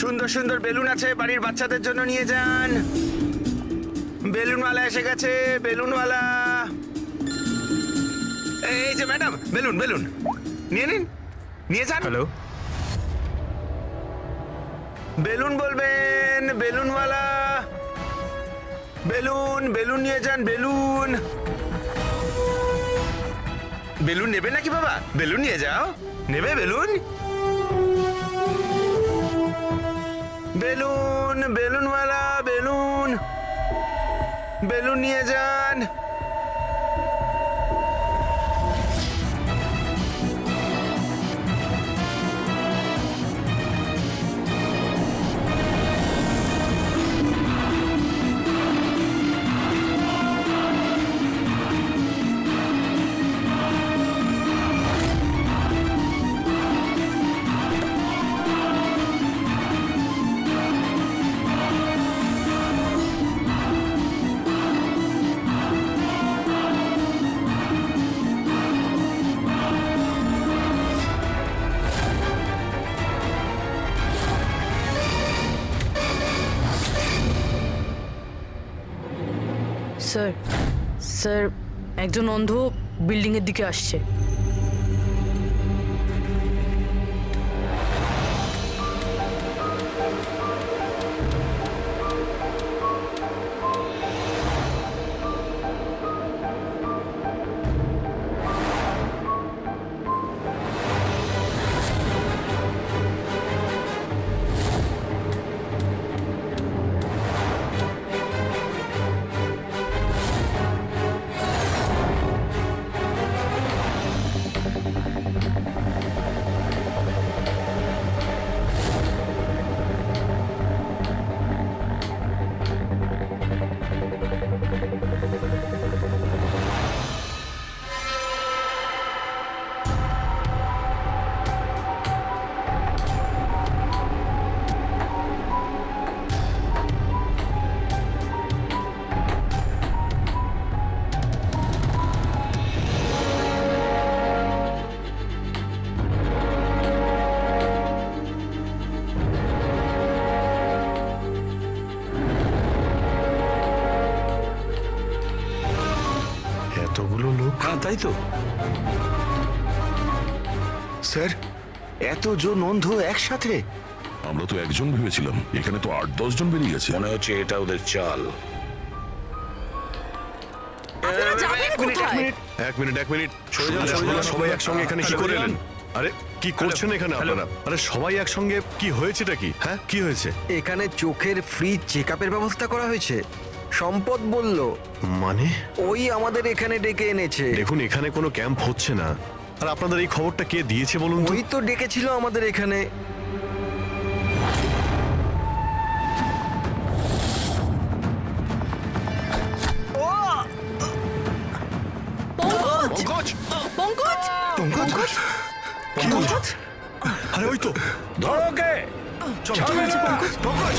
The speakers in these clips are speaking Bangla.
সুন্দর সুন্দর বেলুন আছে, বাড়ির বাচ্চাদের জন্য নিয়ে যান। বেলুনওয়ালা এসে গেছে, বেলুনওয়ালা। এই যে ম্যাডাম, বেলুন বেলুন নিয়ে নিন, নিয়ে যান। হ্যালো, বেলুন বলবেন, বেলুনওয়ালা। বেলুন বেলুন নিয়ে যান, বেলুন। বেলুন নেবে নাকি বাবা? বেলুন নিয়ে যাও। নেবে বেলুন? বেলুন বেলুনওয়ালা, বেলুন। বেলুন নিয়ে যান। স্যার, স্যার, একজন অন্ধ বিল্ডিং এর দিকে আসছে। এতগুলো লোক? হ্যাঁ তাই তো। স্যার, এতজন অন্ধ একসাথে? আমরা তো একজন ভেবেছিলাম, এখানে তো 8-10 জন বেরিয়ে গেছে। মনে হচ্ছে এটা ওদের চাল। আপনারা যাবেন কোথায়? এক মিনিট, আপনারা সবাই একসঙ্গে এখানে কি করে এলেন? আরে কি করছেন এখানে আপনারা? আরে সবাই একসঙ্গে, কি হয়েছেটা কি? হ্যাঁ, কি হয়েছে? এখানে চোখের ফ্রি চেকআপের ব্যবস্থা করা হয়েছে। সম্পদ বলল, মানে ওই আমাদের এখানে ডেকে এনেছে। দেখুন, এখানে কোনো ক্যাম্প হচ্ছে না। আর আপনাদের এই খবরটা কে দিয়েছে বলুন তো? ওই তো ডেকেছিল আমাদের এখানে। পঙ্কজ! পঙ্কজ! পঙ্কজ, কি হয়েছে? আরে ওই তো, ধরো ওকে। চলো পঙ্কজ।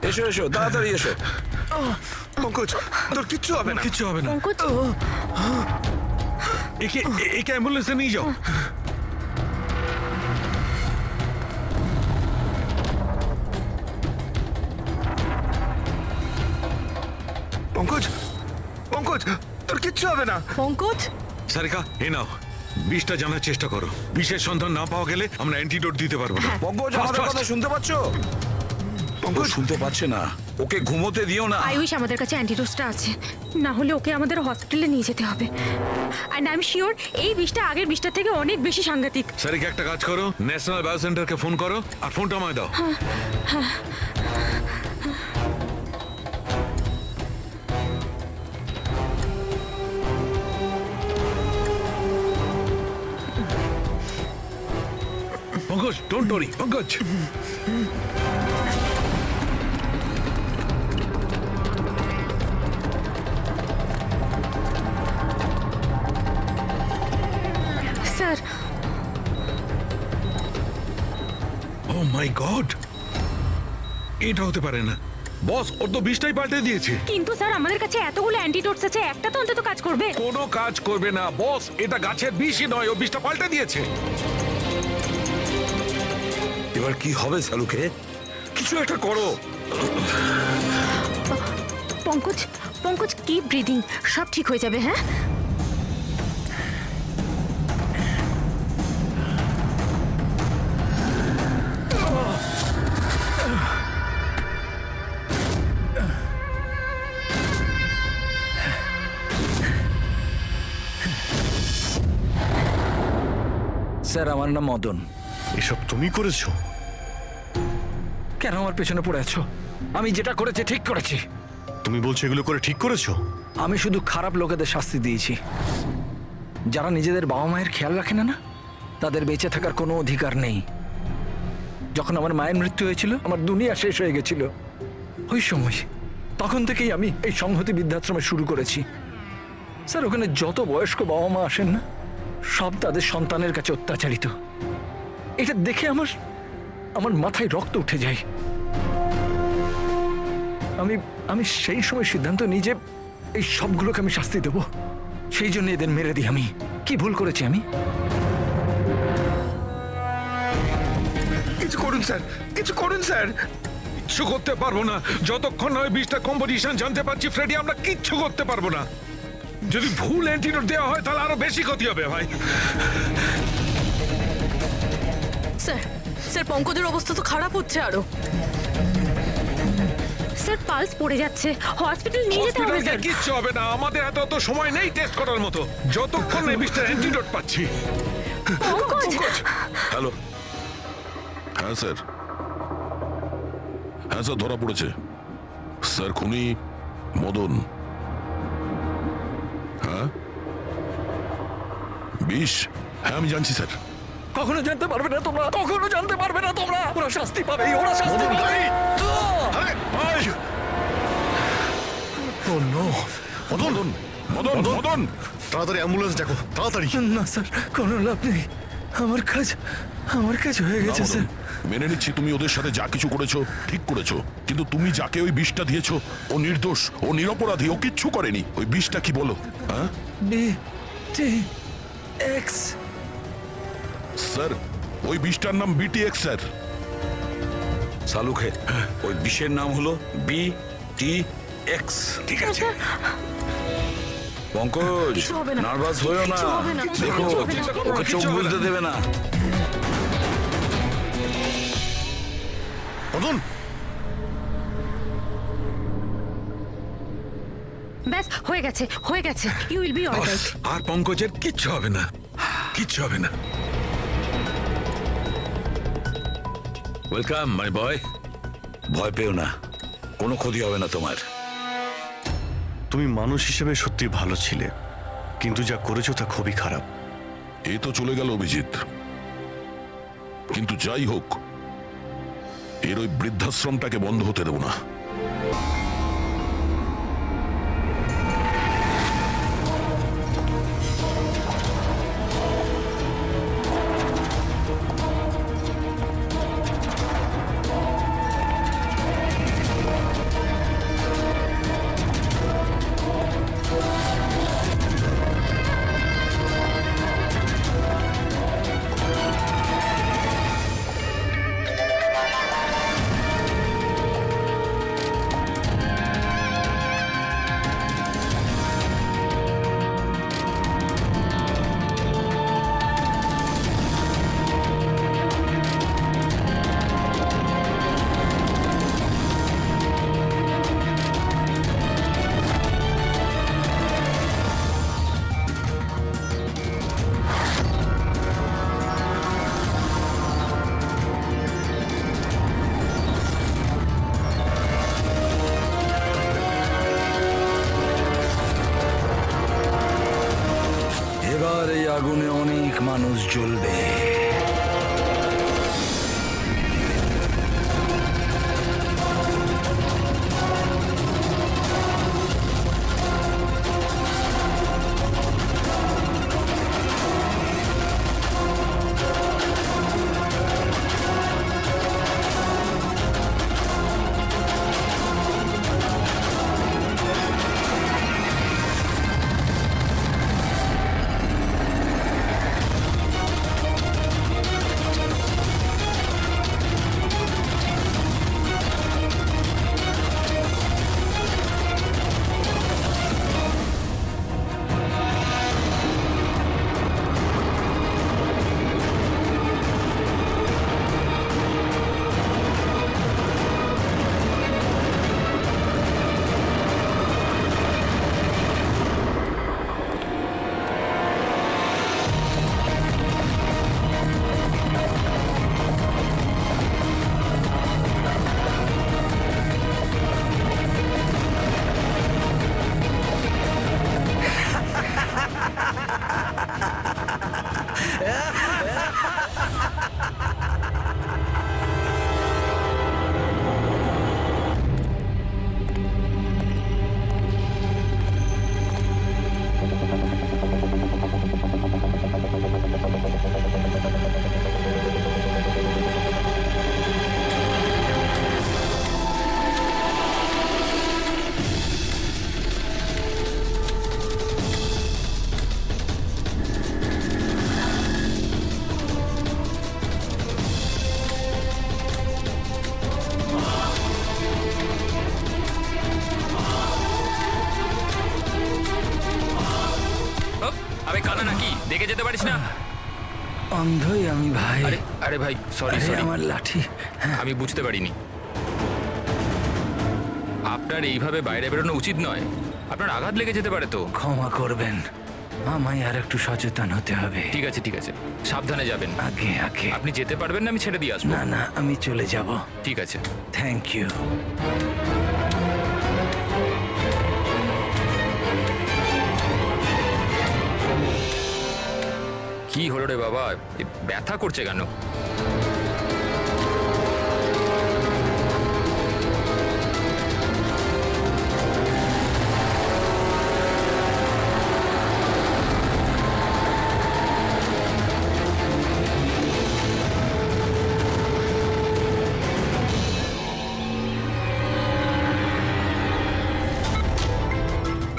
এসো এসো, তাড়াতাড়ি এসো। পঙ্কজ, তোর কিচ্ছু হবে না। কিচ্ছু হবে না। পঙ্কজ! একে অ্যাম্বুলেন্সে নিয়ে যাও। পঙ্কজ, পঙ্কজ, তোর কিচ্ছু হবে না। পঙ্কজ! সারিকা, এ নাও, বিষটা জানার চেষ্টা করো। বিষের সন্ধান না পাওয়া গেলে আমরা অ্যান্টিডোট দিতে পারবো না। পঙ্কজ, Fast, আমাদের fast. কথা শুনতে পাচ্ছ? পঙ্কজ, শুনতে পাচ্ছে না। ওকে ঘুমোতে দিও না। আই উইশ আমাদের কাছে অ্যান্টিডোজটা আছে, না হলে ওকে আমাদের হসপিটালে নিয়ে যেতে হবে। অ্যান্ড আই এম শিওর এই বিষটা আগের বিষটার থেকে অনেক বেশি সাংঘাতিক। সারিকা, একটা কাজ করো, ন্যাশনাল বায়ো সেন্টারকে ফোন করো আর ফোনটা আমায় দাও। Don't worry Pankaj. Sir oh my God, এটা হতে পারে না। বস, ওর তো বিষটাই পাল্টে দিয়েছে। কিন্তু স্যার আমাদের কাছে এতগুলো অ্যান্টিডোটস আছে, একটা তো অন্তত কাজ করবে। কোনো কাজ করবে না বস, এটা গাছের বিষই নয়, ও বিষটা পাল্টে দিয়েছে। এবার কি হবে সালুকে? কিছু একটা করো। পঙ্কজ পঙ্কজ কিপ ব্রিদিং, সব ঠিক হয়ে যাবে। হ্যাঁ স্যার আমার নাম মদন। এসব তুমি করেছো? কেন আমার পেছনে পড়ে আছো? আমি যেটা করেছি ঠিক করেছি। তুমি বলছো এগুলো করে ঠিক করেছো? আমি শুধু খারাপ লোকেদের শাস্তি দিয়েছি। যারা নিজেদের বাবা মায়ের খেয়াল রাখে না, তাদের বেঁচে থাকার কোনো অধিকার নেই। যখন আমার মায়ের মৃত্যু হয়েছিল, আমার দুনিয়া শেষ হয়ে গেছিল। ওই সময় তখন থেকেই আমি এই সংহতি বৃদ্ধাশ্রমে শুরু করেছি। স্যার ওখানে যত বয়স্ক বাবা মা আসেন না, সব তাদের সন্তানের কাছে অত্যাচারিত। এটা দেখে আমার মাথায় রক্ত উঠে যায়। আমি সেই সময় সিদ্ধান্ত নিই যে এই সবগুলোকে আমি শাস্তি দেব। সেই জন্য এদের মেরে দিই। আমি কি ভুল করেছি? আমি কিছু করুন স্যার, কিছু করুন স্যার। কিচ্ছু করতে পারবো না যতক্ষণ না ওই বিষটা কম্পোজিশন জানতে পারছি। ফ্রেডি, আমরা কিচ্ছু করতে পারবো না। যদি ভুল অ্যান্টিডোট দেওয়া হয় তাহলে আরো বেশি ক্ষতি হবে ভাই। স্যার স্যার পঙ্কজের অবস্থা তো খারাপ হচ্ছে আরো। স্যার পালস পড়ে যাচ্ছে, হসপিটাল নিয়ে যেতে হবে হসপিটালে স্যার। কিচ্ছু হবে না, আমাদের এত অত সময় নেই টেস্ট করার মতো। যতক্ষণ না এই বিষটার অ্যান্টিডোট পাচ্ছি। পঙ্কজ হ্যালো, হ্যাঁ স্যার, হ্যাঁ স্যার, ধরা পড়েছে স্যার। খুনি মদন। হ্যাঁ, বিষ। হ্যাঁ আমি জানছি স্যার। কখনো জানতে পারবে না তোমরা, কখনো জানতে পারবে না তোমরা। ওরা শাস্তি পাবে, ওরা শাস্তি পাবে। ও নো! মদন, মদন, মদন, তাড়াতাড়ি অ্যাম্বুলেন্স ডাকো, তাড়াতাড়ি। না স্যার, কোনো লাভ নেই। আমার কাজ হয়ে না গেছে মদন, স্যার। মেনে নিচ্ছি তুমি ওদের সাথে যা কিছু করেছো ঠিক করেছো, কিন্তু তুমি যাকে ওই বিষটা দিয়েছো ও নির্দোষ, ও নিরপরাধী, ও কিচ্ছু করেনি। ওই বিষটা কি বলো? হ্যাঁ BTX স্যার, ওই বিষটার নাম BTX স্যার। সালুকে ওই বিষের নাম হলো BTX। ঠিক আছে, পঙ্কজ কিছু হবে না। নার্ভাস হয়েও না। কিছু হবে না। দেখো কিছু হবে না। ওকে চোখ কিছু হবে বুঝতে না। দেবে না। মদন, ব্যাস হয়ে গেছে, হয়ে গেছে। You will be alright. আর পঙ্কজের কিচ্ছু হবে না, কিচ্ছু হবে না। Welcome my boy. ভয় পেও না, কোনো ক্ষতি হবে না তোমার। তুমি মানুষ হিসেবে সত্যি ভালো ছিলে, কিন্তু যা করেছো তা খুবই খারাপ। এই তো চলে গেল অভিজিৎ, কিন্তু যাই হোক এর ওই বৃদ্ধাশ্রমটাকে বন্ধ হতে দেব না। এবার এই আগুনে অনেক মানুষ জ্বলবে। লেগে যেতে পারিস না। অন্ধই আমি ভাই। আরে আরে ভাই, সরি আরে, সরি, আমার লাঠি। আমি বুঝতে পারিনি। আপনার এইভাবে বাইরে বেরোনো উচিত নয়, আপনার আঘাত লেগে যেতে পারে তো। ক্ষমা করবেন, আমায় আর একটু সচেতন হতে হবে। ঠিক আছে ঠিক আছে, সাবধানে যাবেন। আগে আগে। আপনি যেতে পারবেন না, আমি ছেড়ে দিয়ে আসবো। না না, আমি চলে যাব। ঠিক আছে। Thank you. কি হলো রে বাবা, এ ব্যথা করছে কেন?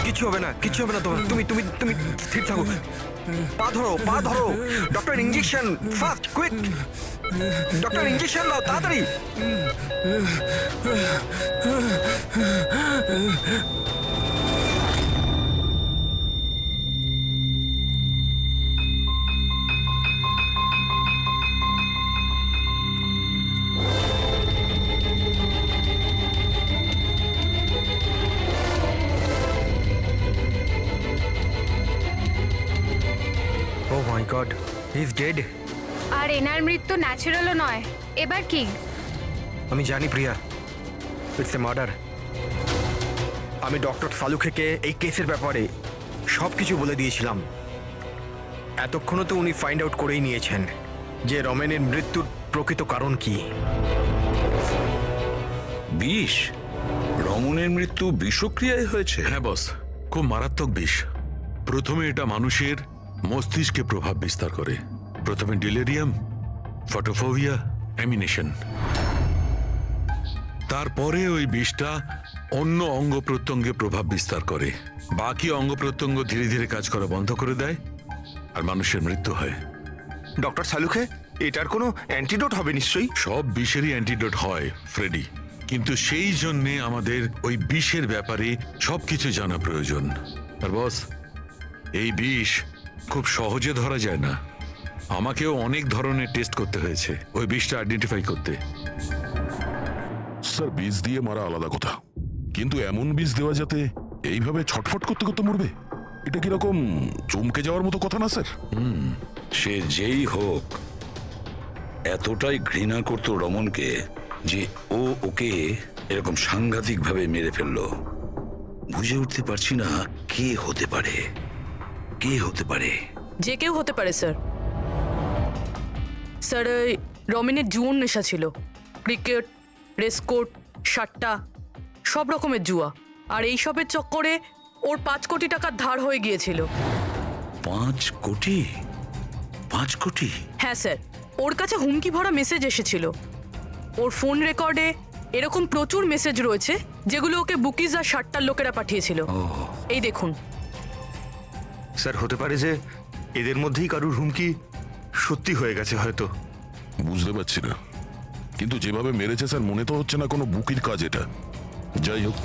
কিচ্ছু হবে না, কিচ্ছু হবে না তোমার। তুমি তুমি তুমি স্থির থাকো। পা ধরো, পা ধরো। Doctor, injection fast, quick. Doctor, injection দাও তাড়াতাড়ি। ও my god, he is dead. আর এনার মৃত্যু ন্যাচারালও নয়। এবার কি? আমি জানি প্রিয়া, ইটস এ মার্ডার। আমি ডক্টর সালুখেকে এই কেসের ব্যাপারে সব কিছু বলে দিয়েছিলাম। এতক্ষণও তো উনি ফাইন্ড আউট করেই নিয়েছেন যে রমেনের মৃত্যুর প্রকৃত কারণ কি। বিষ? রমনের মৃত্যু বিষক্রিয়ায় হয়েছে? হ্যাঁ বস, খুব মারাত্মক বিষ। প্রথমে এটা মানুষের মস্তিষ্কে প্রভাব বিস্তার করে। প্রথমে ডিলেরিয়াম, ফটোফোবিয়া, অ্যামিনেশন। তারপরে ওই বিষটা অন্য অঙ্গ প্রত্যঙ্গে প্রভাব বিস্তার করে। বাকি অঙ্গ প্রত্যঙ্গ ধীরে ধীরে কাজ করা বন্ধ করে দেয় আর মানুষের মৃত্যু হয়। ডক্টর সালুখে, এটার কোনো অ্যান্টিডোট হবে নিশ্চয়ই? সব বিষেরই অ্যান্টিডোট হয় ফ্রেডি, কিন্তু সেই জন্যে আমাদের ওই বিষের ব্যাপারে সবকিছু জানা প্রয়োজন। আর বস, এই বিষ খুব সহজে ধরা যায় না। আমাকেও অনেক ধরনের টেস্ট করতে হয়েছে ওই বিষটা আইডেন্টিফাই করতে। স্যার, বীজ দিয়ে মারা আলাদা কথা, কিন্তু এমন বীজ দেওয়া যাতে এইভাবে ছটফট করতে করতে মরবে, এটা কিরকম চমকে যাওয়ার মতো কথা না স্যার? সে যেই হোক এতটাই ঘৃণা করতো রমনকে যে ও ওকে এরকম সাংঘাতিক ভাবে মেরে ফেললো। বুঝে উঠতে পারছি না কে হতে পারে, কে হতে পারে। যে কেউ হতে পারে স্যার। স্যার, ওই রমেনের জুয়ন নেশা ছিল। ক্রিকেট, রেসকোর্ট, সাট্টা, সব রকমের জুয়া। আর এইসবের চক্করে ওর 5 কোটি টাকার ধার হয়ে গিয়েছিল। 5 কোটি? 5 কোটি? হ্যাঁ স্যার, ওর কাছে হুমকি ভরা মেসেজ এসেছিল। ওর ফোন রেকর্ডে এরকম প্রচুর মেসেজ রয়েছে যেগুলো ওকে বুকিজ আর সাট্টার লোকেরা পাঠিয়েছিল। এই দেখুন। স্যার, হতে পারে যে এদের মধ্যেই কারুর হুমকি সত্যি হয়ে গেছে হয়তো। বুঝতে পারছি না, কিন্তু যেভাবে মেরেছে স্যার, মনে তো হচ্ছে না কোনো বুকির কাজ এটা। যাই হোক,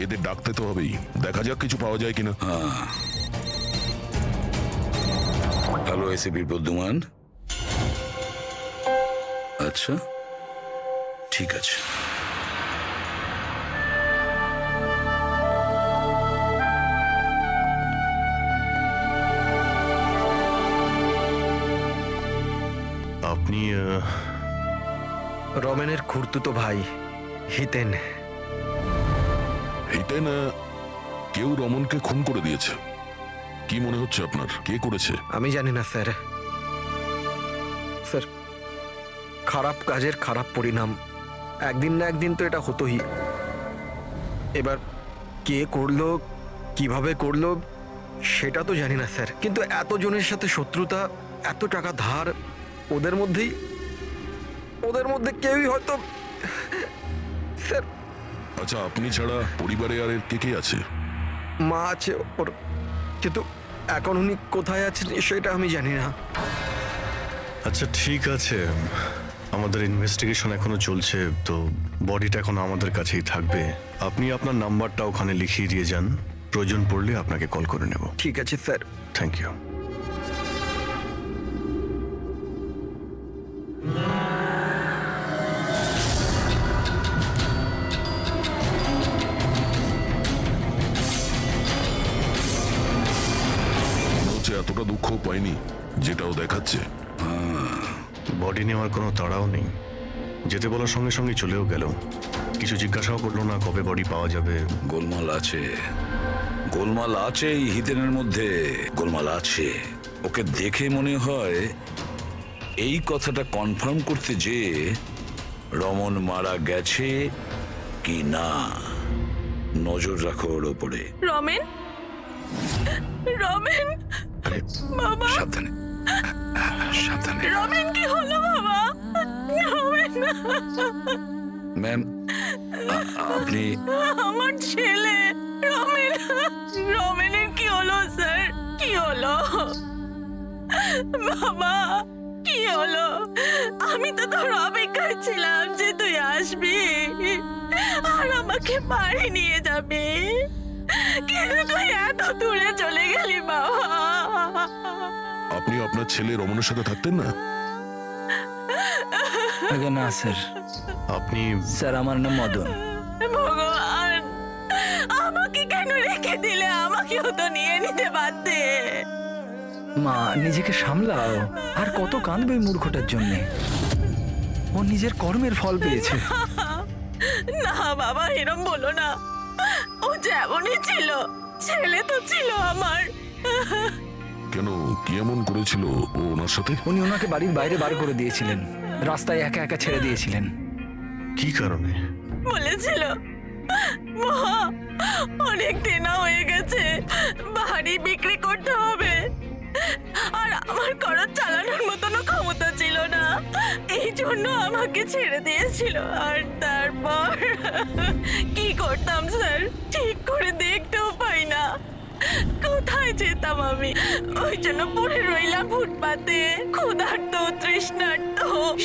এদের ডাকতে তো হবেই, দেখা যাক কিছু পাওয়া যায় কিনা। Hello ACP Pradyuman. আচ্ছা, ঠিক আছে। আপনি রমেনের খুড়তুতো ভাই হিতেন। হিতেন, কেউ রমনকে খুন করে দিয়েছে। কি মনে হচ্ছে আপনার, কে করেছে? আমি জানি না স্যার। স্যার, খারাপ কাজের খারাপ পরিণাম একদিন না একদিন তো এটা হতোই। এবার কে করলো, কিভাবে করলো সেটা তো জানি না স্যার, কিন্তু এতজনের সাথে শত্রুতা, এত টাকা ধার, ওদের মধ্যে কেউই হয়তো। স্যার, আচ্ছা, আপনি ছাড়া পরিবারে আর এর কে কে আছে? মা আছে ওর, কিন্তু এখন উনি কোথায় আছেন সেটা আমি জানি না। আচ্ছা ঠিক আছে, আমাদের ইনভেস্টিগেশন এখনো চলছে, তো বডিটা এখন আমাদের কাছেই থাকবে। আপনি আপনার নাম্বারটা ওখানে লিখিয়ে দিয়ে যান, প্রয়োজন পড়লে আপনাকে কল করে নেব। ঠিক আছে স্যার। Thank you. ততটা দুঃখ পাইনি যেটাও দেখাচ্ছে। বডি নেওয়ার কোনো তাড়াও নেই, যেতে বলার সঙ্গে সঙ্গে চলেও গেল, কিছু জিজ্ঞাসাও করলো না কবে বডি পাওয়া যাবে। গোলমাল আছে, গোলমাল আছে এই হিতেনের মধ্যে, গোলমাল আছে। ওকে দেখে মনে হয় এই কথাটা কনফার্ম করতে যে রমন মারা গেছে কি না। নজর রাখো ওর ওপরে। রমেন, রমেন, বাবা, সাবধানে সাবধানে। রমেন কি হলো বাবা? রমেন, ম্যাম আপনি আমার ছেলে রমেন, রমেনের কি হলো স্যার? কি হলো বাবা? কি হলো? আমি তো তোর অপেক্ষায় ছিলাম যে তুই আসবি আর আমাকে বাড়ি নিয়ে যাবি, কিন্তু তুই এত দূরে চলে গেলি বাবা। আপনি আপনার ছেলে রমনের সাথে থাকতেন না? আগে না স্যার, আপনি স্যার আমার নাম মদন। ভগবান, আমাকে কেন রেখে দিলে? আমাকেও তো নিয়ে নিতে পারতে। মা, নিজেকে সামলাও। আর কত কাঁদবে এই মূর্খটার জন্যে? ও নিজের কর্মের ফল পেয়েছে। না বাবা, এরম বলো না। ও যেমনই ছিল, ছেলে তো ছিল আমার। কেন, কি এমন করেছিল ও ওনার সাথে? উনি ওনাকে বাড়ির বাইরে বার করে দিয়েছিলেন, রাস্তায় একা একা ছেড়ে দিয়েছিলেন। কি কারণে? বলেছিল মা অনেক দেনা হয়ে গেছে, বাড়ি বিক্রি করতে হবে, আর আমার খরচ চালানোর মতনও ক্ষমতা ছিল না, এই জন্য আমাকে ছেড়ে দিয়েছিল। আর তারপর কি করতাম স্যার? ঠিক করে দেখতেও পাই না, কোথায় যেতাম আমি? ওই জন্য পড়ে রইলাম ফুটপাতে, ক্ষুধার্ত, তৃষ্ণার্ত,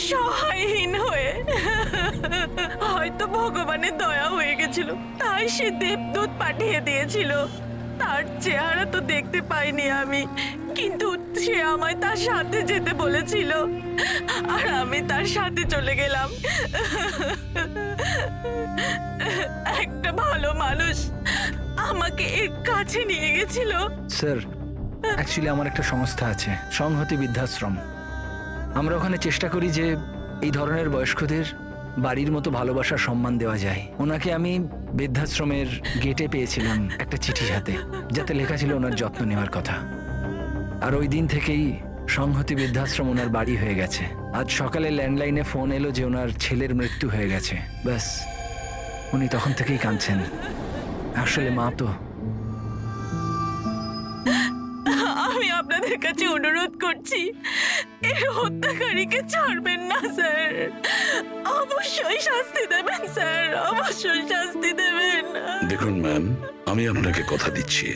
সহায়হীন হয়ে। হয়তো ভগবানের দয়া হয়ে গেছিল, তাই সে দেবদূত পাঠিয়ে দিয়েছিল। তার চেহারা তো দেখতে পাইনি আমি, কিন্তু সে আমায় তার সাথে যেতে বলেছিল, আর আমি তার সাথে চলে গেলাম। একটা ভালো মানুষ আমাকে এর কাছে নিয়ে গেছিল। স্যার, অ্যাকচুয়ালি আমার একটা সংস্থা আছে, সংহতি বৃদ্ধাশ্রম। আমরা ওখানে চেষ্টা করি যে এই ধরনের বয়স্কদের বাড়ির মতো ভালোবাসার সম্মান দেওয়া যায়। ওনাকে আমি বৃদ্ধাশ্রমের গেটে পেয়েছিলাম একটা চিঠি হাতে, যাতে লেখা ছিল ওনার যত্ন নেওয়ার কথা। আর ওই দিন থেকেই সংহতি বৃদ্ধাশ্রম ওনার বাড়ি হয়ে গেছে। আজ সকালে ল্যান্ডলাইনে ফোন এলো যে ওনার ছেলের মৃত্যু হয়ে গেছে। ব্যাস, উনি তখন থেকেই কাঁদছেন। আসলে মা তো। আমি আপনাদের কাছে অনুরোধ করছি, এর হত্যাকারীকে ছাড়বেন না স্যার, অবশ্যই শাস্তি দেবেন স্যার, অবশ্যই শাস্তি দেবেন। দেখুন ম্যাম, আমি আপনাকে কথা দিচ্ছি,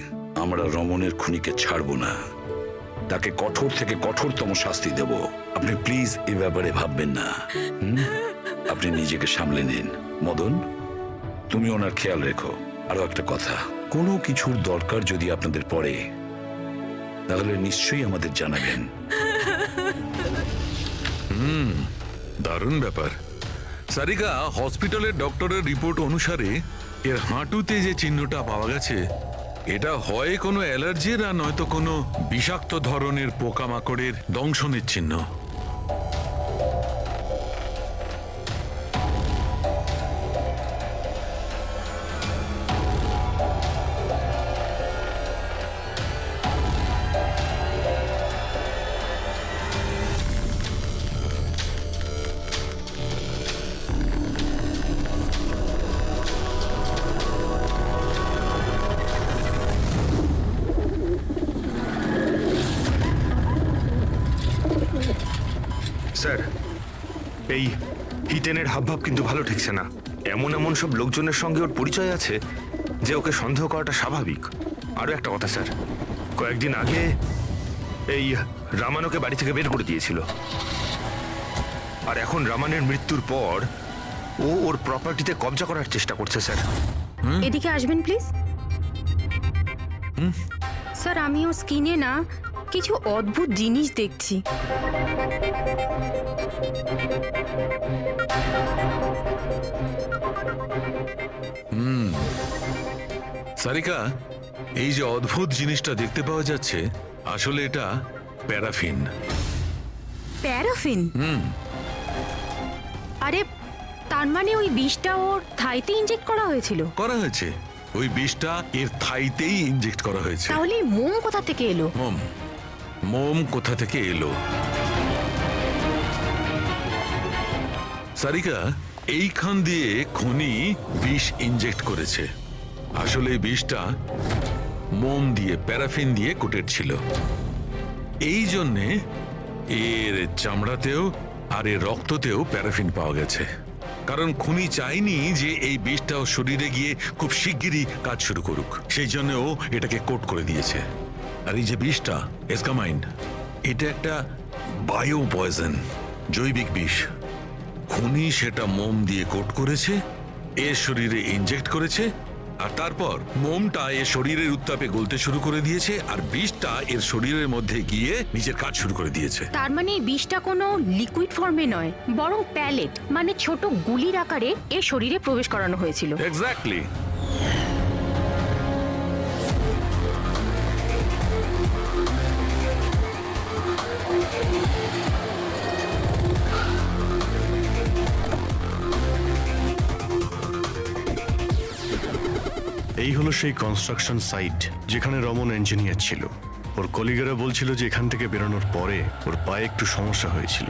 আমরা রমনের খুনিকে ছাড়বো না, তাকে কঠোর থেকে কঠোরতম শাস্তি দেব। আপনি প্লিজ এ ব্যাপারে ভাববেন না। আপনি নিজেকে সামলে নিন। মদন, তুমি ওনার খেয়াল রেখো। আরো একটা কথা, কোনো কিছুর দরকার যদি আপনাদের পড়ে, তাহলে নিশ্চয়ই আমাদের জানাবেন। দারুণ ব্যাপার। সারিকা, হসপিটালের ডক্টরের রিপোর্ট অনুসারে এর হাঁটুতে যে চিহ্নটা পাওয়া গেছে, এটা হয় কোনো অ্যালার্জির, আর নয়তো কোনো বিষাক্ত ধরনের পোকামাকড়ের দংশনের চিহ্ন। স্যার, এই হিতেনের হাবভাব কিন্তু ভালো ঠেকছে না। এমন এমন সব লোকজনের সঙ্গে ওর পরিচয় আছে যে ওকে সন্দেহ করাটা স্বাভাবিক। আরও একটা কথা স্যার, কয়েকদিন আগে এই রামানোকে বাড়ি থেকে বের করে দিয়েছিল, আর এখন রামানের মৃত্যুর পর ও ওর প্রপার্টিতে কবজা করার চেষ্টা করছে স্যার। এদিকে আসবেন প্লিজ। স্যার, আমি ও স্কিনে না কিছু অদ্ভুত জিনিস দেখছি। সারিকা, এই যে অদ্ভুত জিনিসটা দেখতে পাওয়া যাচ্ছে, আসলে এটা প্যারাফিন। প্যারাফিন? আরে তার মানে ওই বিষটা ওর থাইতে ইনজেক্ট করা হয়েছিল? করা হয়েছে, ওই বিষটা এর থাইতেই ইনজেক্ট করা হয়েছে। তাহলে এই মোম কোথা থেকে এলো? মোম কোথা থেকে এলো? সারিকা, এইখান দিয়ে খনি বিষ ইনজেক্ট করেছে। আসলে এই বিষটা মোম দিয়ে, প্যারাফিন দিয়ে কোটেড ছিল। এই জন্যে এর চামড়াতেও আর এর রক্ততেও প্যারাফিন পাওয়া গেছে। কারণ খুনি চায়নি যে এই বিষটা ওর শরীরে গিয়ে খুব শিগগিরই কাজ শুরু করুক, সেই জন্য ও এটাকে কোট করে দিয়েছে। আর এই যে বিষটা এসকামাইন, এটা একটা বায়ো পয়জন, জৈবিক বিষ। খুনি সেটা মোম দিয়ে কোট করেছে, এর শরীরে ইনজেক্ট করেছে, আর তারপর মোমটা এর শরীরের উত্তাপে গলতে শুরু করে দিয়েছে, আর বিষটা এর শরীরের মধ্যে গিয়ে নিজের কাজ শুরু করে দিয়েছে। তার মানে এই বিষটা কোনো লিকুইড ফর্মে নয়, বরং প্যালেট মানে ছোট গুলির আকারে এর শরীরে প্রবেশ করানো হয়েছিল। এক্স্যাক্টলি। এই হলো সেই কনস্ট্রাকশন সাইট যেখানে রমন ইঞ্জিনিয়ার ছিল। ওর কলিগেরা বলছিল যে এখান থেকে বেরোনোর পরে ওর পায়ে একটু সমস্যা হয়েছিল।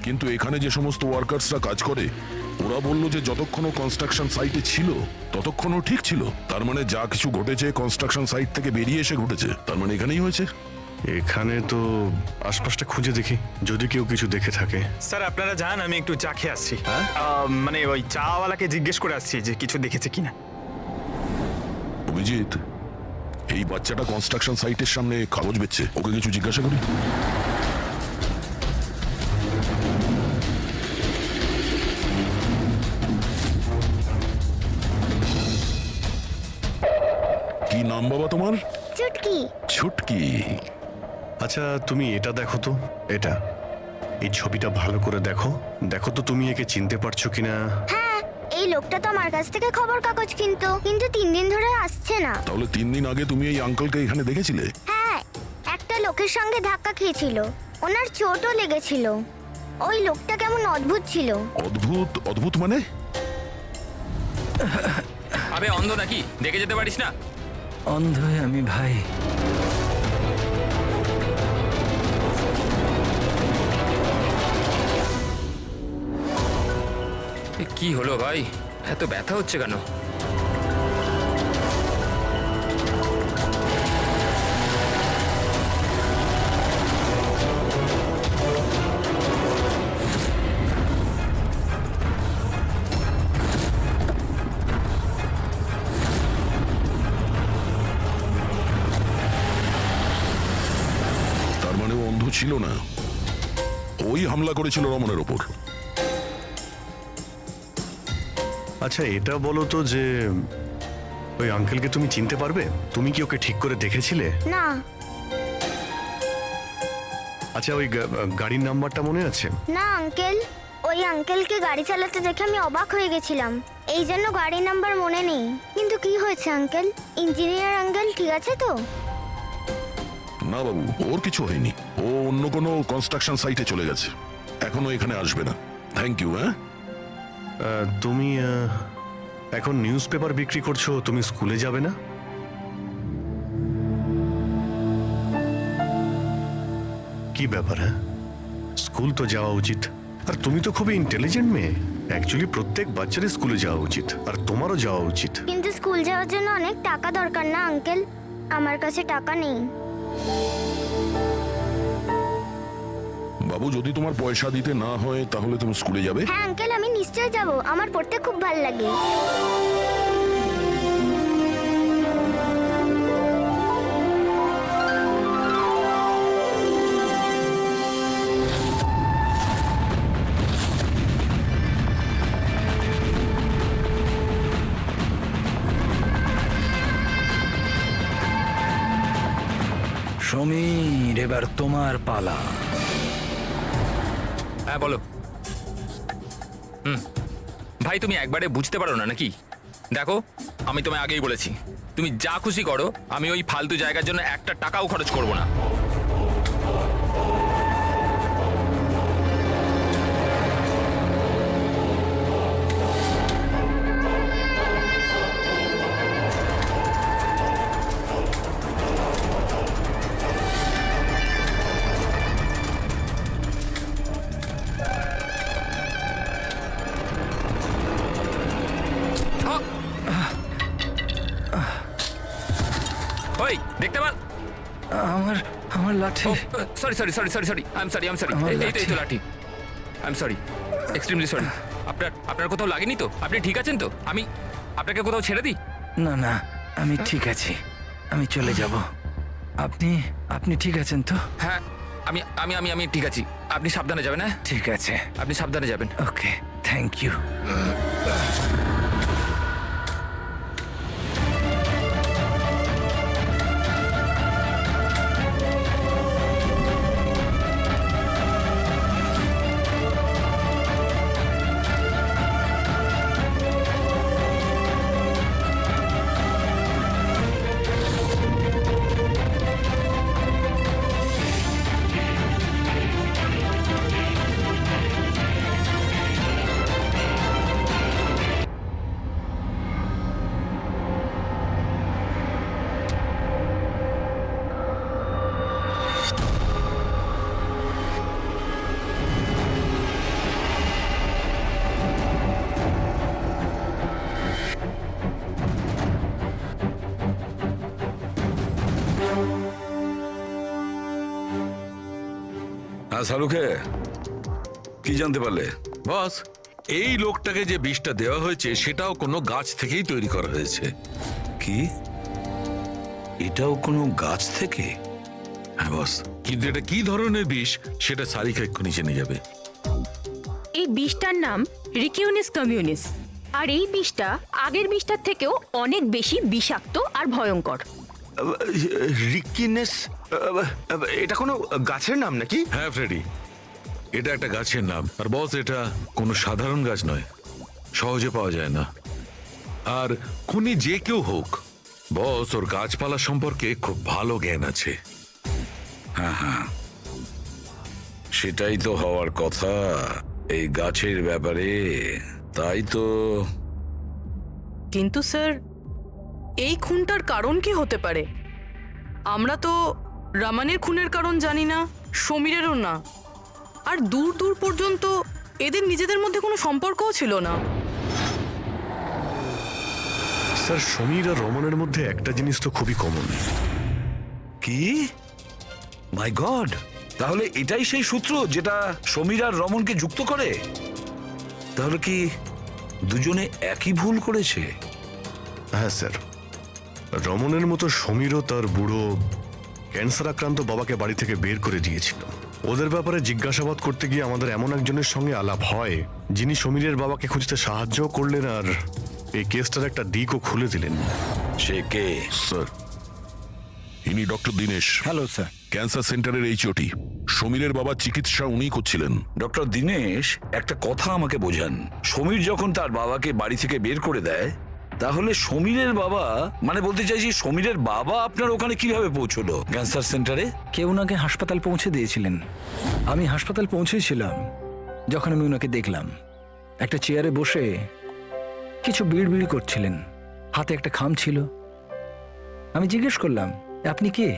কিন্তু এখানে যে সমস্ত ওয়ার্কার্সরা কাজ করে ওরা বলল যে যতক্ষণ কনস্ট্রাকশন সাইটে ছিল ততক্ষণও ঠিক ছিল। তার মানে যা কিছু ঘটেছে কনস্ট্রাকশন সাইট থেকে বেরিয়ে এসে ঘটেছে, তার মানে এখানেই হয়েছে। এখানে তো আশপাশটা খুঁজে দেখি, যদি কেউ কিছু দেখে থাকে। স্যার আপনারা যান, আমি একটু চা খেয়ে আসছি। মানে ওই চাওয়ালাকে জিজ্ঞেস করে আসছি যে কিছু দেখেছে কিনা। অভিজিৎ, এই বাচ্চাটা কনস্ট্রাকশন সাইটের সামনে কাগজ বেচছে, ওকে কিছু জিজ্ঞাসা করি। কি নাম বাবা তোমার? চুটকি। ছুটকি। আচ্ছা তুমি এটা দেখো তো, এটা এই ছবিটা ভালো করে দেখো, দেখো তো তুমি একে চিনতে পারছো কিনা। হ্যাঁ, এই লোকটা তো আমার কাছ থেকে খবর কাগজ কিন্তু 3 দিন ধরে আসছে না। তাহলে 3 দিন আগে তুমি এই আঙ্কেলকে এখানে দেখেছিলে? হ্যাঁ, একটা লোকের সঙ্গে ধাক্কা খেয়েছিল, ওনার চোটও লেগেছিল। ওই লোকটা কেমন অদ্ভুত ছিল। অদ্ভুত? অদ্ভুত মানে? আবে অন্ধ নাকি, দেখে যেতে পারিস না? অন্ধ আমি ভাই। কি হলো ভাই, এত ব্যথা হচ্ছে কেন? তার মানে ও অন্ধ ছিল না, ওই হামলা করেছিল রমনের ওপর। আচ্ছা এটা বলো তো যে ওই আঙ্কেলকে তুমি চিনতে পারবে? তুমি কি ওকে ঠিক করে দেখেছিলে? না। আচ্ছা ওই গাড়ির নাম্বারটা মনে আছে? না আঙ্কেল, ওই আঙ্কেলকে গাড়ি চালাতে দেখে আমি অবাক হয়ে গেছিলাম, এই জন্য গাড়ির নাম্বার মনে নেই। কিন্তু কি হয়েছে আঙ্কেল? ইঞ্জিনিয়ার আঙ্কেল ঠিক আছে তো? না বাবু, ওর কিছু হয়নি, ও অন্য কোনো কনস্ট্রাকশন সাইটে চলে গেছে, এখনো এখানে আসবে না। Thank you. হ্যাঁ তুমি এখন নিউজ পেপার বিক্রি করছো, তুমি স্কুলে যাবে না? কি ব্যাপার? হ্যাঁ, স্কুল তো যাওয়া উচিত। আর তুমি তো খুবই ইন্টেলিজেন্ট মেয়ে, অ্যাকচুয়ালি প্রত্যেক বাচ্চারই স্কুলে যাওয়া উচিত, আর তোমারও যাওয়া উচিত। কিন্তু স্কুল যাওয়ার জন্য অনেক টাকা দরকার না আঙ্কেল? আমার কাছে টাকা নেই। বাবু, যদি তোমার পয়সা দিতে না হয় তাহলে তুমি স্কুলে যাবে? হ্যাঁ আঙ্কেল, আমি নিশ্চয়ই যাব, আমার পড়তে খুব ভালো লাগে। সমীর, এবার তোমার পালা। হ্যাঁ বলো। ভাই তুমি একবারে বুঝতে পারো না নাকি? দেখো, আমি তোমায় আগেই বলেছি, তুমি যা খুশি করো, আমি ওই ফালতু জায়গার জন্য একটা টাকাও খরচ করব না। ওই দেখতে পাল, আমার আমার লাঠি। Sorry sorry sorry sorry sorry I am sorry আমার এই তো লাঠি। I am sorry, extremely sorry. আপনার কোথাও লাগেনি তো? আপনি ঠিক আছেন তো? আমি আপনাকে কোথাও ছেড়ে দিই? না না, আমি ঠিক আছি, আমি চলে যাব। আপনি আপনি ঠিক আছেন তো? হ্যাঁ, আমি আমি আমি আমি ঠিক আছি। আপনি সাবধানে যাবেন। হ্যাঁ ঠিক আছে, আপনি সাবধানে যাবেন। ওকে, থ্যাংক ইউ। হ্যাঁ শাহরুখে, কি জানতে পারলে? বস, এই লোকটাকে যে বিষটা দেওয়া হয়েছে সেটাও কোনো গাছ থেকেই তৈরি করা হয়েছে। কি, এটাও কোনো গাছ থেকে? হ্যাঁ বস, কিন্তু এটা কি ধরনের বিষ সেটা সারিকা এক্ষুনি জেনে যাবে। এই বিষটার নাম রিকিউনিস কমিউনিস, আর এই বিষটা আগের বিষটার থেকেও অনেক বেশি বিষাক্ত আর ভয়ঙ্কর। রিকিনেস, এটা কোনো গাছের নাম নাকি? হ্যাঁ ফ্রেডি, এটা একটা গাছের নাম। আর বস, এটা কোনো সাধারণ গাছ নয়, সহজে পাওয়া যায় না। আর খুনি যে কেউ হোক, বস ওর গাছপালা সম্পর্কে খুব ভালো জ্ঞান আছে। হ্যাঁ হ্যাঁ, সেটাই তো হওয়ার কথা এই গাছের ব্যাপারে। তাই তো। কিন্তু স্যার, এই খুনটার কারণ কি হতে পারে? আমরা তো রামানের খুনের কারণ জানি না, সমীরেরও না, আর দূর দূর পর্যন্ত এদের নিজেদের মধ্যে কোনো সম্পর্কও ছিল না। স্যার, সমীর আর রমনের মধ্যে একটা জিনিস তো খুবই কমন। কি? মাই গড, তাহলে এটাই সেই সূত্র যেটা সমীর আর রমনকে যুক্ত করে? তাহলে কি দুজনে একই ভুল করেছে? হ্যাঁ স্যার, রমনের মতো সমীরও তার বুড়ো ক্যান্সার আক্রান্ত বাবাকে বাড়ি থেকে বের করে দিয়েছিল। ওদের ব্যাপারে জিজ্ঞাসাবাদ করতে গিয়ে আমাদের এমন একজনের সঙ্গে আলাপ হয়, যিনি সমীরের বাবাকে খুঁজতে সাহায্য করলেন আর এই কেসটার একটা দিকও খুলে দিলেন। সে কে? স্যার, ইনি doctor Dinesh, hello sir. Cancer সেন্টারের এইচওটি। সমীরের বাবার চিকিৎসা উনিই করছিলেন। ডক্টর দীনেশ, একটা কথা আমাকে বোঝান। সমীর যখন তার বাবাকে বাড়ি থেকে বের করে দেয়, তাহলে সমীরের বাবা, মানে বলতে চাইছি সমীরের বাবা আপনার ওখানে কিভাবে পৌঁছলো ক্যান্সার সেন্টারে? কেউ ওনাকে হাসপাতাল পৌঁছে দিয়েছিলেন। আমি হাসপাতাল পৌঁছেছিলাম যখন আমি ওনাকে দেখলাম একটা চেয়ারে বসে কিছু বিড়বিড় করছিলেন, হাতে একটা খাম ছিল। আমি জিজ্ঞেস করলাম, আপনি কে?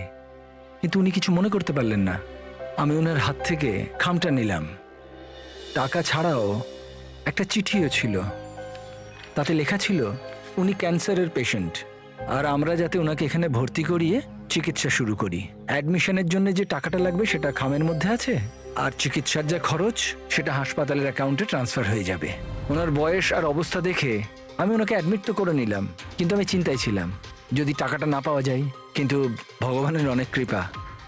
কিন্তু উনি কিছু মনে করতে পারলেন না। আমি ওনার হাত থেকে খামটা নিলাম। টাকা ছাড়াও একটা চিঠিও ছিল, তাতে লেখা ছিল উনি ক্যান্সারের পেশেন্ট, আর আমরা যাতে ওনাকে এখানে ভর্তি করিয়ে চিকিৎসা শুরু করি। অ্যাডমিশনের জন্য যে টাকাটা লাগবে সেটা খামের মধ্যে আছে, আর চিকিৎসার যা খরচ সেটা হাসপাতালের অ্যাকাউন্টে ট্রান্সফার হয়ে যাবে। ওনার বয়স আর অবস্থা দেখে আমি ওনাকে অ্যাডমিট তো করে নিলাম, কিন্তু আমি চিন্তায় ছিলাম যদি টাকাটা না পাওয়া যায়। কিন্তু ভগবানের অনেক কৃপা,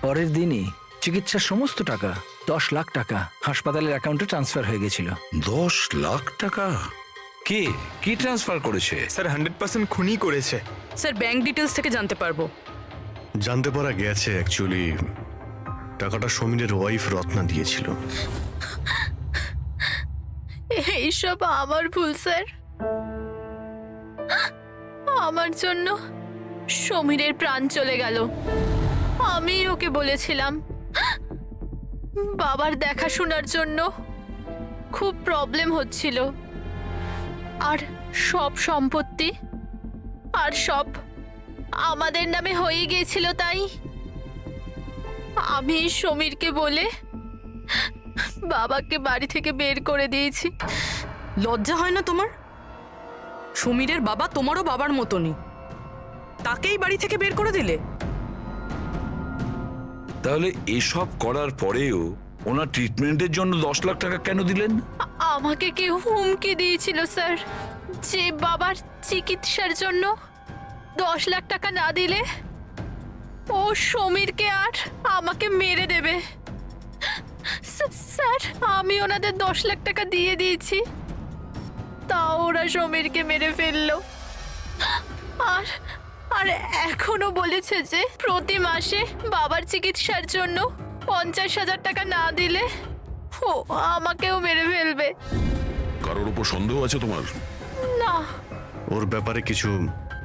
পরের দিনই চিকিৎসার সমস্ত টাকা 10 লাখ টাকা হাসপাতালের অ্যাকাউন্টে ট্রান্সফার হয়ে গেছিল। 10 লাখ টাকা? কে কি ট্রান্সফার করেছে? স্যার 100% খুনই করেছে। স্যার, ব্যাংক ডিটেলস থেকে জানতে পারবো? জানতে পারা গেছে অ্যাকচুয়ালি টাকাটা সমীরের ওয়াইফ রত্না দিয়েছিল। এইসব আমার ভুল স্যার। আমার জন্য সমীরের প্রাণ চলে গেল। আমি ওকে বলেছিলাম বাবার দেখাশোনার জন্য খুব প্রবলেম হচ্ছিল, আর সব সম্পত্তি আর সব আমাদের নামে হয়ে গিয়েছিল। তাই আমি সমীরকে বলে বাবাকে বাড়ি থেকে বের করে দিয়েছি। লজ্জা হয় না তোমার? সমীরের বাবা তোমারও বাবার মতনই, তাকেই বাড়ি থেকে বের করে দিলে? তাহলে এসব করার পরেও ওনার ট্রিটমেন্টের জন্য 10 লাখ টাকা কেন দিলেন? আমাকে কেউ হুমকি দিয়েছিল স্যার, যে বাবার চিকিৎসার জন্য 10 লাখ টাকা না দিলে ও সমীরকে আর আমাকে মেরে দেবে। স্যার, আমি ওনাদের 10 লাখ টাকা দিয়ে দিয়েছি, তাও ওরা সমীরকে মেরে ফেললো। আর আর এখনো বলেছে যে প্রতি মাসে বাবার চিকিৎসার জন্য 50,000 টাকা না দিলে ও আমাকেও মেরে ফেলবে। কারোর উপর সন্দেহ আছে তোমার? না। ওর ব্যাপারে কিছু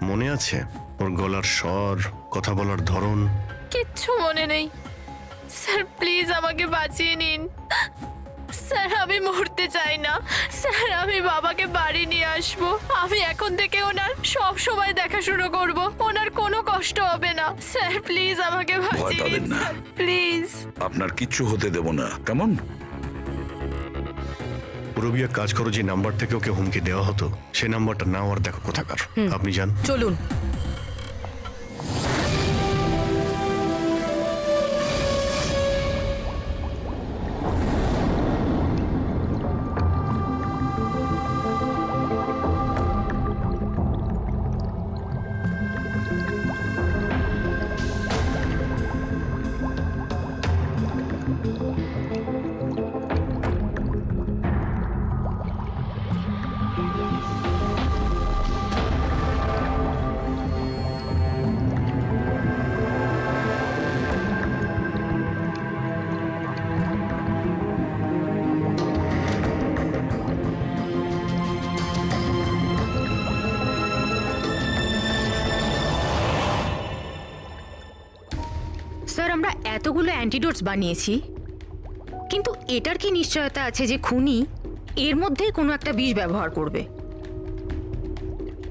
মনে আছে? ওর গলার স্বর, কথা বলার ধরন? কিচ্ছু মনে নেই স্যার, প্লিজ আমাকে বাঁচিয়ে নিন স্যার। আমি মরতে চাই না স্যার, আমি বাবাকে বাড়ি নিয়ে আসবো। আমি এখন থেকে ওনার সব সময় দেখাশুনো করব, ওনার কোনো কষ্ট হবে না স্যার। প্লিজ আমাকে বাঁচিয়ে পাবেন নিন না। Sir, please. আপনার কিচ্ছু হতে দেব না, কেমন? পুরবিয়া, কাজ করো, যে নাম্বার থেকে ওকে হুমকি দেওয়া হতো সে নাম্বারটা নাও আর দেখো কোথাকার। আপনি যান। চলুন। স্যার, আমরা এতগুলো অ্যান্টিডোটস বানিয়েছি, কিন্তু এটার কি নিশ্চয়তা আছে যে খুনি এর মধ্যেই কোনো একটা বিষ ব্যবহার করবে?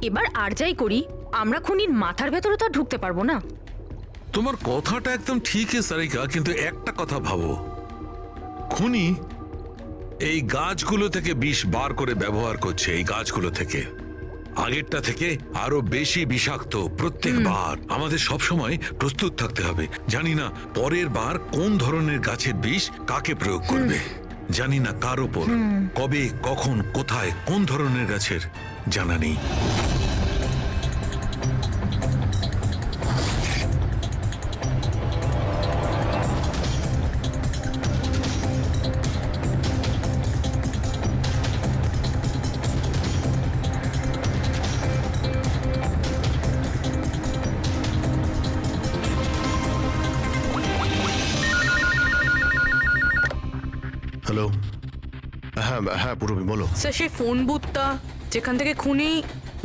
এবার আর যাই করি, আমরা খুনির মাথার ভেতরে তো আর ঢুকতে পারবো না। তোমার কথাটা একদম ঠিকই সারিকা, কিন্তু একটা কথা ভাবো, খুনি এই গাছগুলো থেকে বিষ বার করে ব্যবহার করছে। এই গাছগুলো থেকে আগেরটা থেকে আরো বেশি বিষাক্ত প্রত্যেকবার। আমাদের সব সময় প্রস্তুত থাকতে হবে। জানি না পরের বার কোন ধরনের গাছের বিষ কাকে প্রয়োগ করবে, জানি না কার ওপর, কবে, কখন, কোথায়, কোন ধরনের গাছের জানা নেই। হ্যালো। হ্যাঁ হ্যাঁ, পুরবি বলো। স্যার, সেই ফোন বুথটা যেখান থেকে খুনি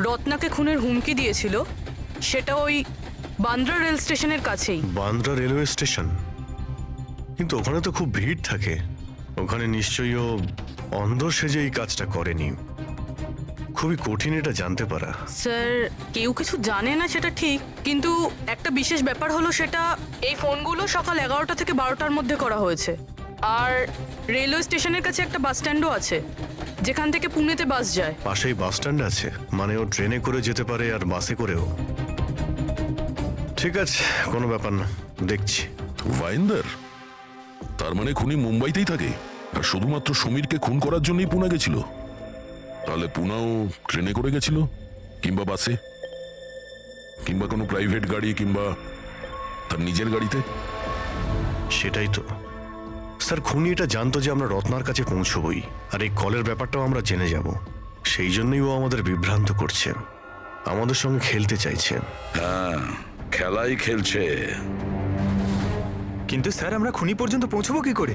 রত্নাকে খুনের হুমকি দিয়েছিল সেটা ওই বান্দ্রা রেল স্টেশনের কাছেই। Bandra railway station? কিন্তু ওখানে তো খুব ভিড় থাকে, ওখানে নিশ্চয়ই ও অন্ধ সেজে এই কাজটা করেনি। খুবই কঠিন এটা জানতে পারা। স্যার, কেউ কিছু জানে না সেটা ঠিক, কিন্তু একটা বিশেষ ব্যাপার হলো সেটা এই ফোনগুলো সকাল 11টা থেকে 12টার মধ্যে করা হয়েছে। আর রেলওয়ে স্টেশনের কাছে একটা বাস স্ট্যান্ডও আছে যেখান থেকে পুনেতে বাস যায়। পাশেই বাস স্ট্যান্ড আছে, মানে ও ট্রেনে করে যেতে পারে আর বাসে করেও। ঠিক আছে, কোনো ব্যাপার না, দেখছি। ভাইন্দার, তার মানে খুনি মুম্বাইতেই থাকে আর শুধুমাত্র সমীরকে খুন করার জন্যই পুনা গেছিল? তাহলে পুনাও ট্রেনে করে গেছিল, কিংবা বাসে, কিংবা কোনো প্রাইভেট গাড়ি, কিংবা তার নিজের গাড়িতে। সেটাই তো স্যার, খুনি এটা জানতো যে আমরা রত্নার কাছে পৌঁছবই, আর এই কলের ব্যাপারটাও আমরা জেনে যাব। সেই জন্যই ও আমাদের বিভ্রান্ত করছে, আমাদের সঙ্গে খেলতে চাইছে। হ্যাঁ, খেলাই খেলছে। কিন্তু স্যার, আমরা খুনি পর্যন্ত পৌঁছবো কি করে?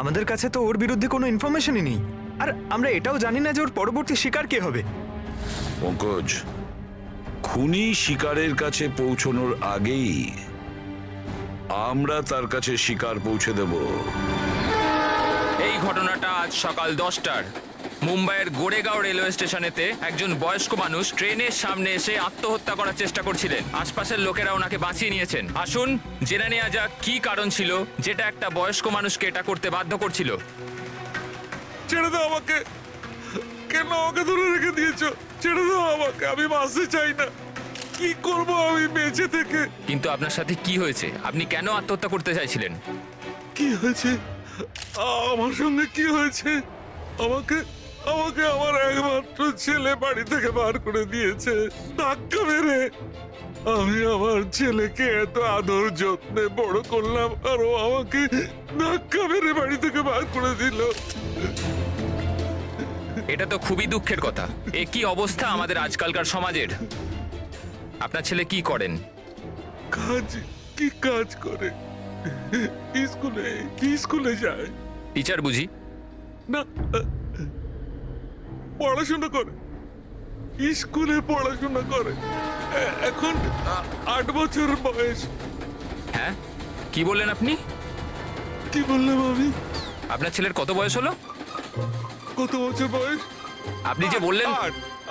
আমাদের কাছে তো ওর বিরুদ্ধে কোনো ইনফরমেশনই নেই, আর আমরা এটাও জানি না যে ওর পরবর্তী শিকার কে হবে। পঙ্কজ, খুনি শিকারের কাছে পৌঁছনোর আগেই আমরা তার কাছে শিকার পৌঁছে দেব। এই ঘটনাটা আজ সকাল 10টার মুম্বাইয়ের গোরেগাঁও রেলওয়ে স্টেশনেতে একজন বয়স্ক মানুষ ট্রেনের সামনে এসে আত্মহত্যা করার চেষ্টা করছিলেন। আশপাশের লোকেরা ওনাকে বাঁচিয়ে নিয়েছেন। আসুন জেনে নেওয়া যাক কি কারণ ছিল যেটা একটা বয়স্ক মানুষকে এটা করতে বাধ্য করছিল। ছেড়ে দাও আমাকে, কেন আমাকে ধরে রেখে দিয়েছো? ছেড়ে দাও আমাকে, আমি বাঁচতে চাই না। কি করব আমি বেঁচে থেকে? কিন্তু আপনার সাথে কি হয়েছে? আপনি কেন আত্মহত্যা করতে চাইছিলেন? কি হয়েছে? আমার সঙ্গে কি হয়েছে? আমাকে আমাকে আমার একমাত্র ছেলে বাড়ি থেকে বার করে দিয়েছে ধাক্কা মেরে। আমি আমার ছেলেকে এত আদর যত্নে বড় করলাম, আর ও আমাকে ধাক্কা মেরে বাড়ি থেকে বার করে দিল। এটা তো খুবই দুঃখের কথা। এ কি অবস্থা আমাদের আজকালকার সমাজের। আপনার ছেলে কি করেন? কি কাজ করে? স্কুলে যায়। টিচার বুঝি? না, পড়াশোনা করে, স্কুলে পড়াশোনা করে। এখন 8 বছর বয়স। হ্যাঁ, কি বললেন আপনি? কি বললাম আমি? আপনার ছেলের কত বয়স হলো? কত বছর বয়স? আপনি যে বললেন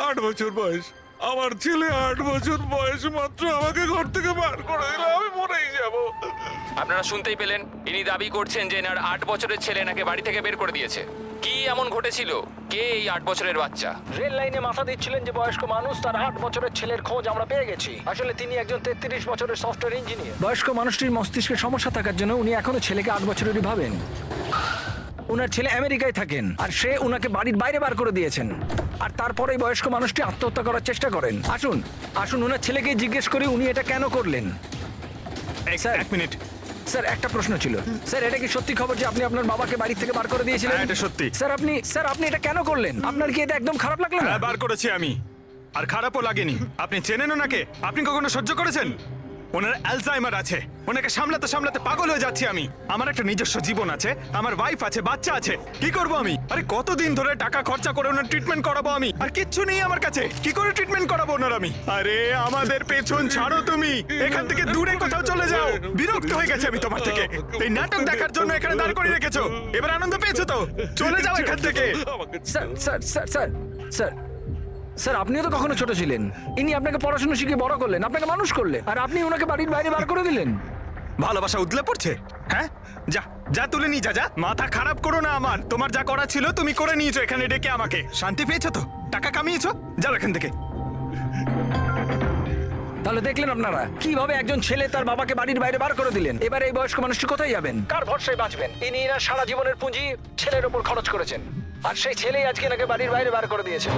8 বছর বয়স। আমার ছেলে 8 বছর বয়স মাত্র আমাকে ঘর থেকে বার করে দিল, আমি মরেই যাব। আপনারা শুনতেই পেলেন, ইনি দাবি করছেন যে এনার 8 বছরের ছেলে এনাকে বাড়ি থেকে বের করে দিয়েছে। কি এমন ঘটেছিল? কে এই 8 বছরের বাচ্চা? রেল লাইনে মাথা দিচ্ছিলেন যে বয়স্ক মানুষ, তার 8 বছরের ছেলের খোঁজ আমরা পেয়ে গেছি। আসলে তিনি একজন 33 বছরের সফটওয়্যার ইঞ্জিনিয়ার। বয়স্ক মানুষটির মস্তিষ্কে সমস্যা থাকার জন্য উনি এখনো ছেলেকে 8 বছরেরই ভাবেন। ওনার ছেলে আমেরিকায় থাকেন, আর সে ওনাকে বাড়ির বাইরে বার করে দিয়েছেন। আর তারপরে বয়স্ক মানুষটি আত্মহত্যা করার চেষ্টা করেন। আসুন আসুন ওনার ছেলেকে জিজ্ঞেস করি উনি এটা কেন করলেন। স্যার, 1 মিনিট স্যার একটা প্রশ্ন ছিল। স্যার, এটা কি সত্যি খবর যে আপনি আপনার বাবাকে বাড়ি থেকে বার করে দিয়েছিলেন? এটা সত্যি। স্যার আপনি এটা কেন করলেন? আপনার কি এটা একদম খারাপ লাগলো না? বার করেছি আমি, আর খারাপও লাগেনি। আপনি চেনেন ওনাকে? আপনি কখনো সহ্য করেছেন? ওনার অ্যালজাইমার আছে, ওনাকে সামলাতে সামলাতে পাগল হয়ে যাচ্ছি আমি। আমার একটা নিজস্ব জীবন আছে, আমার ওয়াইফ আছে, বাচ্চা আছে। কি করব আমি? আরে কতদিন ধরে টাকা খরচা করে ওনার ট্রিটমেন্ট করাবো আমি, আর কিচ্ছু নেই আমার কাছে। কি করে ট্রিটমেন্ট করাবো ওনার আমি? আরে আমাদের পেছন ছাড়ো তুমি, এখান থেকে দূরে কোথাও চলে যাও। বিরক্ত হয়ে গেছে আমি তোমার থেকে। এই নাটক দেখার জন্য এখানে দাঁড় করে রেখেছো, এবার আনন্দ পেয়েছো তো? চলে যাও এখান থেকে। Sir sir sir sir sir sir, আপনিও তো কখনো ছোট ছিলেন। ইনি আপনাকে পড়াশোনা শিখিয়ে বড় করলেন, আপনাকে মানুষ করলেন, আর আপনি ওনাকে বাড়ির বাইরে বার করে দিলেন। ভালোবাসা উদলে পড়ছে? হ্যাঁ, যা যা তুলে নিয়ে যা। মাথা খারাপ করো না আমার। তোমার যা করা ছিল তুমি করে নিয়েছো এখানে ডেকে আমাকে। শান্তি পেয়েছো তো? টাকা কামিয়েছো? যাও এখান থেকে। তাহলে দেখলেন আপনারা কিভাবে একজন ছেলে তার বাবাকে বাড়ির বাইরে বার করে দিলেন। এবার এই বয়স্ক মানুষটি কোথায় যাবেন? কার ভরসায় বাঁচবেন? ইনি এনার সারা জীবনের পুঁজি ছেলের উপর খরচ করেছেন, আর সেই ছেলেই আজকে এনাকে বাড়ির বাইরে বার করে দিয়েছে।